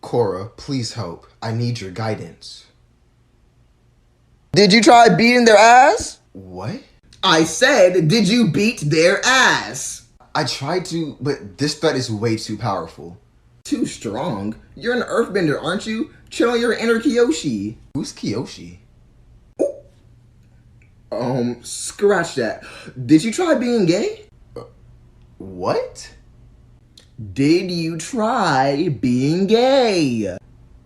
Korra, please help. I need your guidance. Did you try beating their ass? What? I said, did you beat their ass? I tried to, but this threat is way too powerful. Too strong? You're an earthbender, aren't you? Channel your inner Kyoshi. Who's Kyoshi? Scratch that. Did you try being gay? What? Did you try being gay?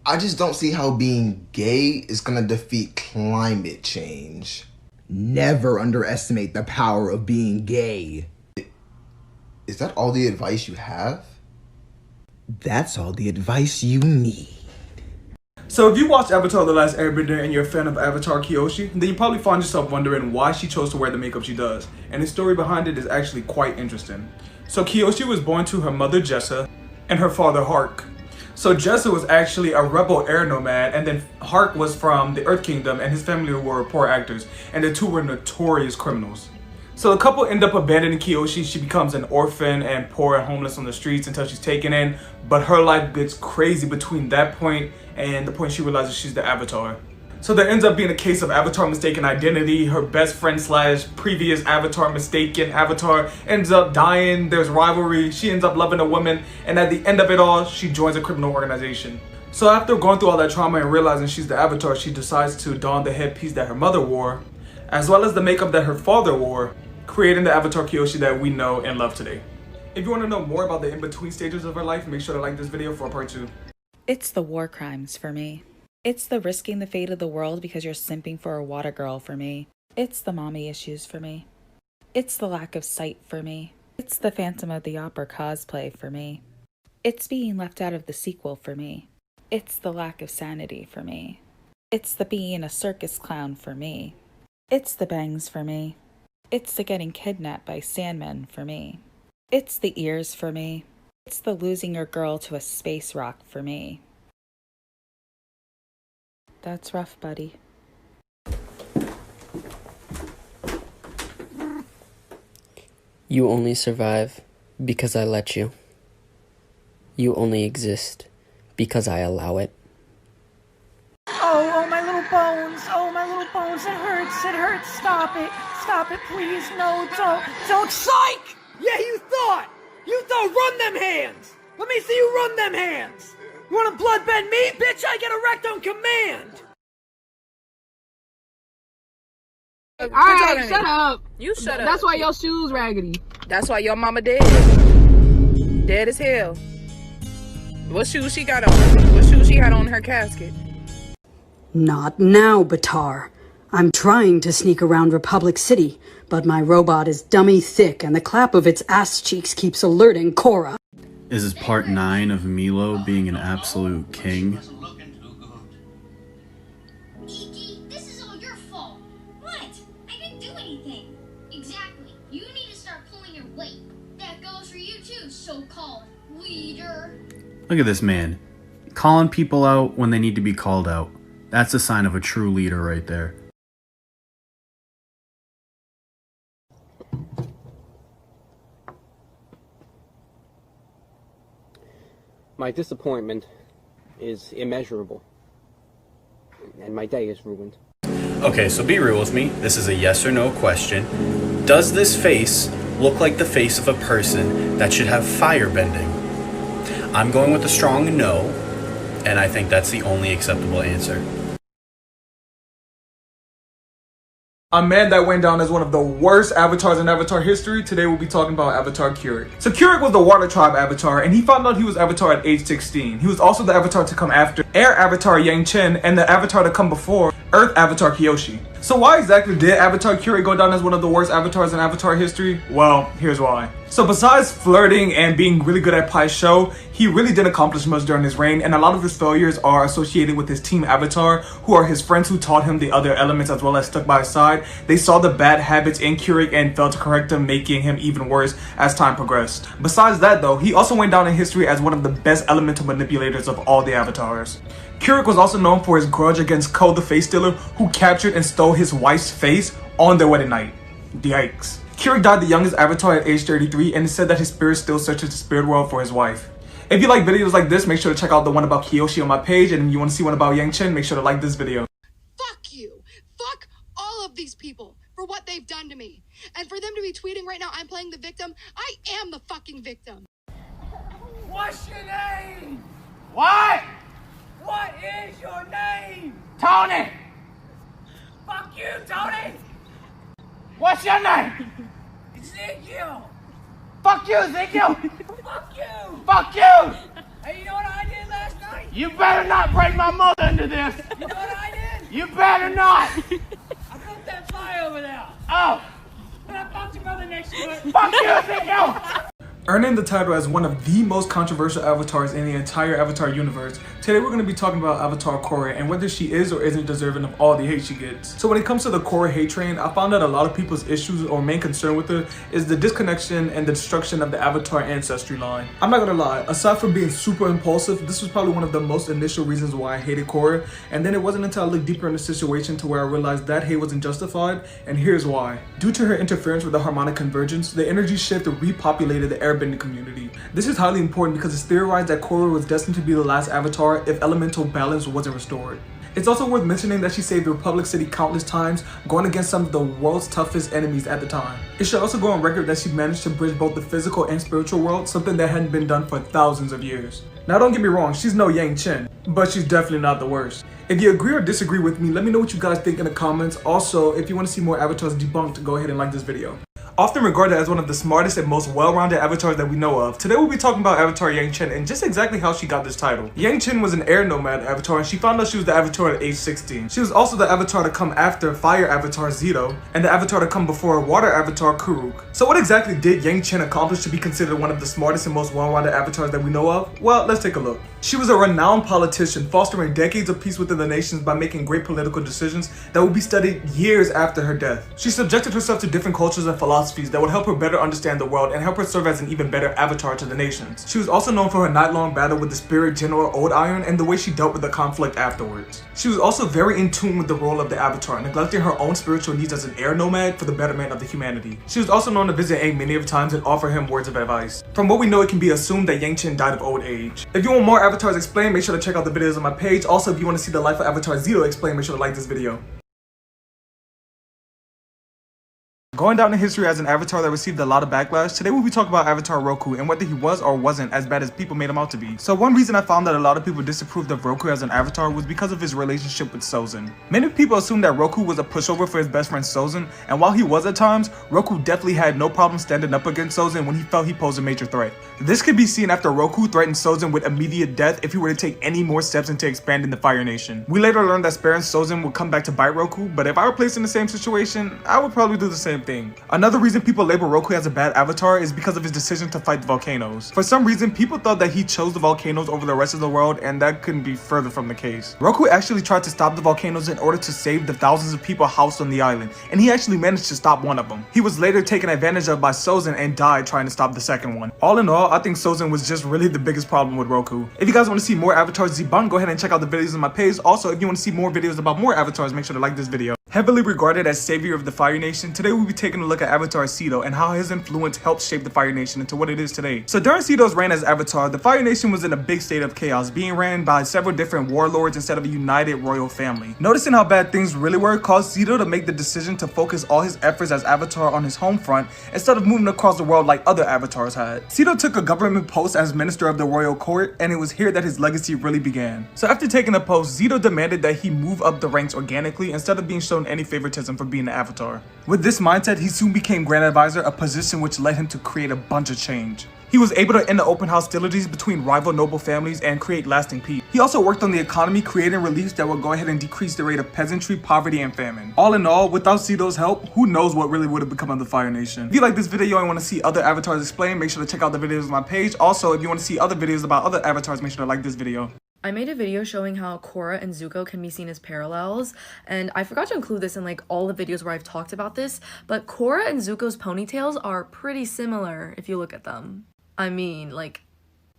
I just don't see how being gay is gonna defeat climate change. Never underestimate the power of being gay. Is that all the advice you have? That's all the advice you need. So if you watched Avatar The Last Airbender and you're a fan of Avatar Kyoshi, then you probably find yourself wondering why she chose to wear the makeup she does. And the story behind it is actually quite interesting. So Kyoshi was born to her mother Jessa and her father Hark. So Jessa was actually a rebel air nomad, and then Hark was from the Earth Kingdom and his family were poor actors, and the two were notorious criminals. So the couple end up abandoning Kyoshi. She becomes an orphan and poor and homeless on the streets until she's taken in, but her life gets crazy between that point and the point she realizes she's the Avatar. So there ends up being a case of Avatar mistaken identity. Her best friend slash previous Avatar mistaken Avatar ends up dying. There's rivalry. She ends up loving a woman, and at the end of it all, she joins a criminal organization. So after going through all that trauma and realizing she's the Avatar, she decides to don the headpiece that her mother wore, as well as the makeup that her father wore, creating the Avatar Kyoshi that we know and love today. If you want to know more about the in-between stages of her life, make sure to like this video for part 2. It's the war crimes for me. It's the risking the fate of the world because you're simping for a water girl for me. It's the mommy issues for me. It's the lack of sight for me. It's the Phantom of the Opera cosplay for me. It's being left out of the sequel for me. It's the lack of sanity for me. It's the being a circus clown for me. It's the bangs for me. It's the getting kidnapped by sandmen for me. It's the ears for me. It's the losing your girl to a space rock for me. That's rough, buddy. You only survive because I let you. You only exist because I allow it. Oh, my little bones. Oh, my little bones. It hurts. It hurts. Stop it. Stop it, please. No, don't. Psych! Yeah, you thought. Run them hands. Let me see you run them hands. You want to bloodbend me? Bitch, I get erect on command. Alright, shut up. You shut up. That's why your shoes raggedy. That's why your mama dead. Dead as hell. What shoes she got on? What shoes she had on her casket? Not now, Batar. I'm trying to sneak around Republic City, but my robot is dummy thick and the clap of its ass cheeks keeps alerting Korra. Is this part 9 of Milo being an absolute king? Iki, this is all your fault. What? I didn't do anything. Exactly. You need to start pulling your weight. That goes for you too, so-called leader. Look at this man. Calling people out when they need to be called out. That's a sign of a true leader right there. My disappointment is immeasurable, and my day is ruined. Okay, so be real with me. This is a yes or no question. Does this face look like the face of a person that should have fire bending? I'm going with a strong no, and I think that's the only acceptable answer. A man that went down as one of the worst avatars in Avatar history. Today we'll be talking about Avatar Keurig. So Keurig was the Water Tribe Avatar, and he found out he was Avatar at age 16. He was also the Avatar to come after Air Avatar Yang Chen and the Avatar to come before Earth Avatar Kyoshi. So why exactly did Avatar Keurig go down as one of the worst avatars in Avatar history? Well, here's why. So besides flirting and being really good at Pai's show, he really didn't accomplish much during his reign, and a lot of his failures are associated with his team Avatar, who are his friends who taught him the other elements as well as stuck by his side. They saw the bad habits in Keurig and failed to correct him, making him even worse as time progressed. Besides that though, he also went down in history as one of the best elemental manipulators of all the avatars. Keurig was also known for his grudge against Ko the Face Stealer, who captured and stole his wife's face on their wedding night. Yikes. Keurig died the youngest Avatar at age 33, and it said that his spirit still searches the spirit world for his wife. If you like videos like this, make sure to check out the one about Kiyoshi on my page, and if you want to see one about Yang Chen, make sure to like this video. Fuck you. Fuck all of these people for what they've done to me. And for them to be tweeting right now, I'm playing the victim. I am the fucking victim. What's your name? What? What is your name? Tony! Fuck you, Tony! What's your name? Ezekiel! Fuck you, Ezekiel! Fuck you! Fuck you! Hey, you know what I did last night? You better not bring my mother into this! You know what I did? You better not! I built that fire over there! Oh! And I fucked your mother next to it! Fuck you, Ezekiel! Earning the title as one of the most controversial avatars in the entire Avatar universe, today we're going to be talking about Avatar Korra and whether she is or isn't deserving of all the hate she gets. So when it comes to the Korra hate train, I found that a lot of people's issues or main concern with her is the disconnection and the destruction of the Avatar ancestry line. I'm not gonna lie, aside from being super impulsive, this was probably one of the most initial reasons why I hated Korra, and then it wasn't until I looked deeper in the situation to where I realized that hate wasn't justified, and here's why. Due to her interference with the harmonic convergence, the energy shift repopulated the Airbender community. This is highly important because it's theorized that Korra was destined to be the last Avatar if elemental balance wasn't restored. It's also worth mentioning that she saved Republic City countless times, going against some of the world's toughest enemies at the time. It should also go on record that she managed to bridge both the physical and spiritual world, something that hadn't been done for thousands of years. Now don't get me wrong, she's no Yang Chen, but she's definitely not the worst. If you agree or disagree with me, let me know what you guys think in the comments. Also, if you want to see more avatars debunked, go ahead and like this video. Often regarded as one of the smartest and most well-rounded avatars that we know of, today we'll be talking about Avatar Yang Chen and just exactly how she got this title. Yang Chen was an air nomad avatar, and she found out she was the avatar at age 16. She was also the avatar to come after fire avatar Zito, and the avatar to come before water avatar Kuruk. So what exactly did Yang Chen accomplish to be considered one of the smartest and most well-rounded avatars that we know of? Well, let's take a look. She was a renowned politician, fostering decades of peace within the nations by making great political decisions that would be studied years after her death. She subjected herself to different cultures and philosophies that would help her better understand the world and help her serve as an even better avatar to the nations. She was also known for her night-long battle with the spirit general Old Iron and the way she dealt with the conflict afterwards. She was also very in tune with the role of the avatar, neglecting her own spiritual needs as an air nomad for the betterment of the humanity. She was also known to visit Aang many of times and offer him words of advice. From what we know, it can be assumed that Yang Chen died of old age. If you want more avatars explained, make sure to check out the videos on my page. Also, if you want to see the life of Avatar Zito explained, make sure to like this video. Going down in history as an avatar that received a lot of backlash, today we'll be talking about Avatar Roku and whether he was or wasn't as bad as people made him out to be. So one reason I found that a lot of people disapproved of Roku as an avatar was because of his relationship with Sozin. Many people assumed that Roku was a pushover for his best friend Sozin, and while he was at times, Roku definitely had no problem standing up against Sozin when he felt he posed a major threat. This could be seen after Roku threatened Sozin with immediate death if he were to take any more steps into expanding the Fire Nation. We later learned that sparing Sozin would come back to bite Roku, but if I were placed in the same situation, I would probably do the same thing. Another reason people label Roku as a bad avatar is because of his decision to fight the volcanoes. For some reason, people thought that he chose the volcanoes over the rest of the world, and that couldn't be further from the case. Roku actually tried to stop the volcanoes in order to save the thousands of people housed on the island, and he actually managed to stop one of them. He was later taken advantage of by Sozin and died trying to stop the second one. All in all, I think Sozin was just really the biggest problem with Roku. If you guys want to see more avatars debunked, go ahead and check out the videos on my page. Also, if you want to see more videos about more avatars, make sure to like this video. Heavily regarded as savior of the Fire Nation, today we'll be taking a look at Avatar Zito and how his influence helped shape the Fire Nation into what it is today. So during Zito's reign as Avatar, the Fire Nation was in a big state of chaos, being ran by several different warlords instead of a united royal family. Noticing how bad things really were caused Zito to make the decision to focus all his efforts as Avatar on his home front instead of moving across the world like other avatars had. Zito took a government post as Minister of the Royal Court, and it was here that his legacy really began. So after taking the post, Zito demanded that he move up the ranks organically instead of being shown any favoritism for being an avatar. With this mindset, he soon became Grand Advisor, a position which led him to create a bunch of change. He was able to end the open hostilities between rival noble families and create lasting peace. He also worked on the economy, creating reliefs that would go ahead and decrease the rate of peasantry, poverty, and famine. All in all, without Zito's help, who knows what really would have become of the Fire Nation. If you like this video and want to see other avatars explained, make sure to check out the videos on my page. Also, if you want to see other videos about other avatars, make sure to like this video. I made a video showing how Korra and Zuko can be seen as parallels, and I forgot to include this in like all the videos where I've talked about this, but Korra and Zuko's ponytails are pretty similar if you look at them. I mean, like,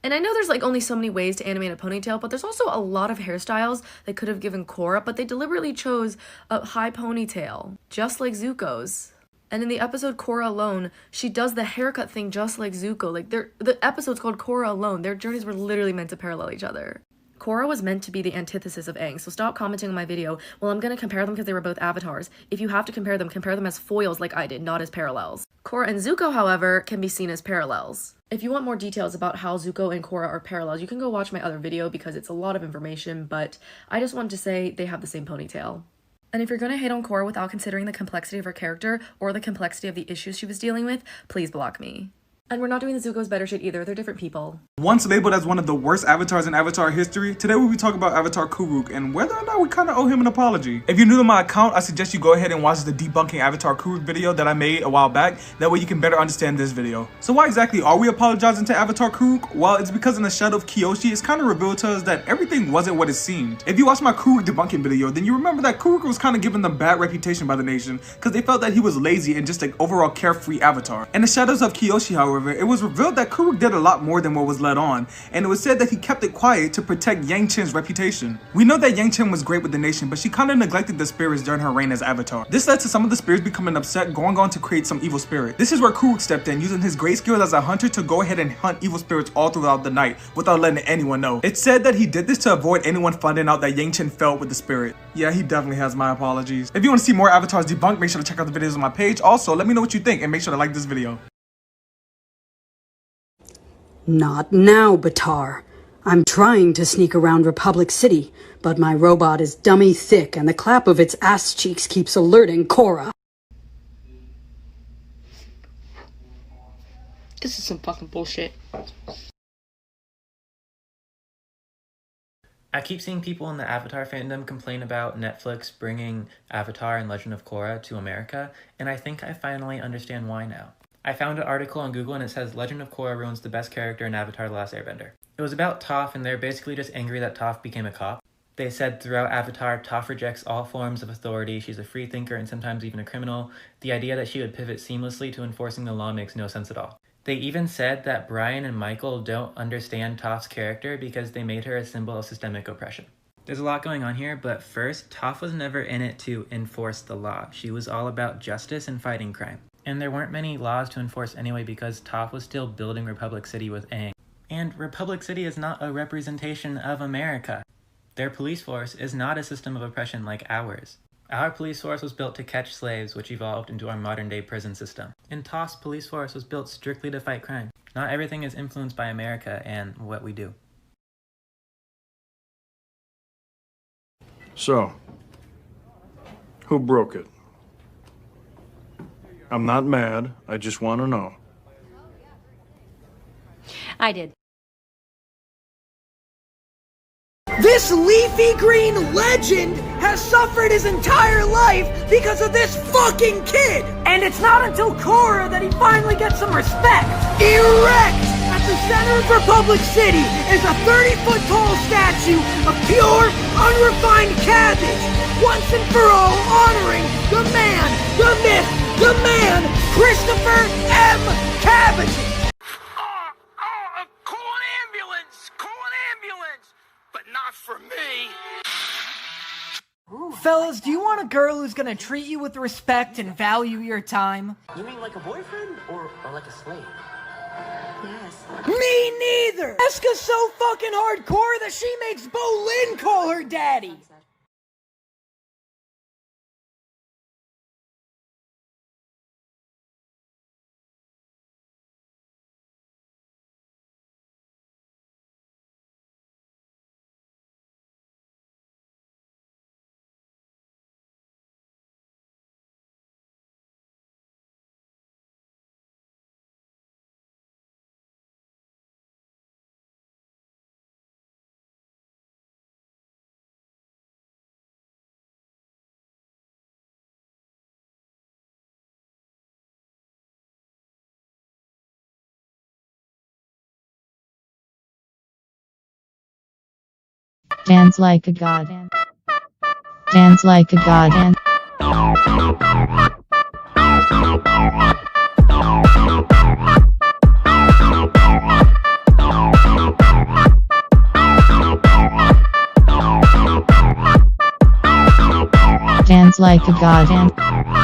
and I know there's like only so many ways to animate a ponytail, but there's also a lot of hairstyles they could have given Korra, but they deliberately chose a high ponytail, just like Zuko's. And in the episode Korra Alone, she does the haircut thing just like Zuko. Like, the episode's called Korra Alone. Their journeys were literally meant to parallel each other. Korra was meant to be the antithesis of Aang, so stop commenting on my video. Well, I'm gonna compare them because they were both avatars. If you have to compare them as foils like I did, not as parallels. Korra and Zuko, however, can be seen as parallels. If you want more details about how Zuko and Korra are parallels, you can go watch my other video because it's a lot of information, but I just wanted to say they have the same ponytail. And if you're gonna hate on Korra without considering the complexity of her character or the complexity of the issues she was dealing with, please block me. And we're not doing the Zuko's better shit either, they're different people. Once labeled as one of the worst avatars in Avatar history, today we'll be talking about Avatar Kuruk and whether or not we kind of owe him an apology. If you're new to my account, I suggest you go ahead and watch the debunking Avatar Kuruk video that I made a while back. That way you can better understand this video. So why exactly are we apologizing to Avatar Kuruk? Well, it's because in the shadow of Kyoshi, it's kind of revealed to us that everything wasn't what it seemed. If you watch my Kuruk debunking video, then you remember that Kuruk was kind of given the bad reputation by the nation because they felt that he was lazy and just an overall carefree avatar. In the shadows of Kyoshi, however, it was revealed that Kuruk did a lot more than what was led on, and it was said that he kept it quiet to protect Yang Chen's reputation. We know that Yang Chen was great with the nation, but she kind of neglected the spirits during her reign as Avatar. This led to some of the spirits becoming upset, going on to create some evil spirit. This is where Kuruk stepped in, using his great skill as a hunter to go ahead and hunt evil spirits all throughout the night without letting anyone know. It's said that he did this to avoid anyone finding out that Yang Chen fell with the spirit. Yeah, he definitely has my apologies. If you want to see more avatars debunked, make sure to check out the videos on my page. Also, let me know what you think and make sure to like this video. Not now, Batar. I'm trying to sneak around Republic City, but my robot is dummy thick and the clap of its ass cheeks keeps alerting Korra. This is some fucking bullshit. I keep seeing people in the Avatar fandom complain about Netflix bringing Avatar and Legend of Korra to America, and I think I finally understand why now. I found an article on Google and it says Legend of Korra ruins the best character in Avatar: The Last Airbender. It was about Toph, and they're basically just angry that Toph became a cop. They said throughout Avatar, Toph rejects all forms of authority, she's a free thinker and sometimes even a criminal. The idea that she would pivot seamlessly to enforcing the law makes no sense at all. They even said that Brian and Michael don't understand Toph's character because they made her a symbol of systemic oppression. There's a lot going on here, but first, Toph was never in it to enforce the law. She was all about justice and fighting crime. And there weren't many laws to enforce anyway because Toph was still building Republic City with Aang. And Republic City is not a representation of America. Their police force is not a system of oppression like ours. Our police force was built to catch slaves, which evolved into our modern-day prison system. And Toph's police force was built strictly to fight crime. Not everything is influenced by America and what we do. So, who broke it? I'm not mad, I just want to know. I did. This leafy green legend has suffered his entire life because of this fucking kid! And it's not until Korra that he finally gets some respect! Erect! At the center of Republic City is a 30-foot tall statue of pure, unrefined cabbage! Once and for all honoring the man, the myth, the man, Christopher M. Cabbage! Call an ambulance! Call an ambulance! But not for me! Fellas, do you want a girl who's gonna treat you with respect and value your time? You mean like a boyfriend or like a slave? Yes. Me neither! Eska's so fucking hardcore that she makes Bolin call her daddy! Dance like a god. Dance like a god. Dance like a god.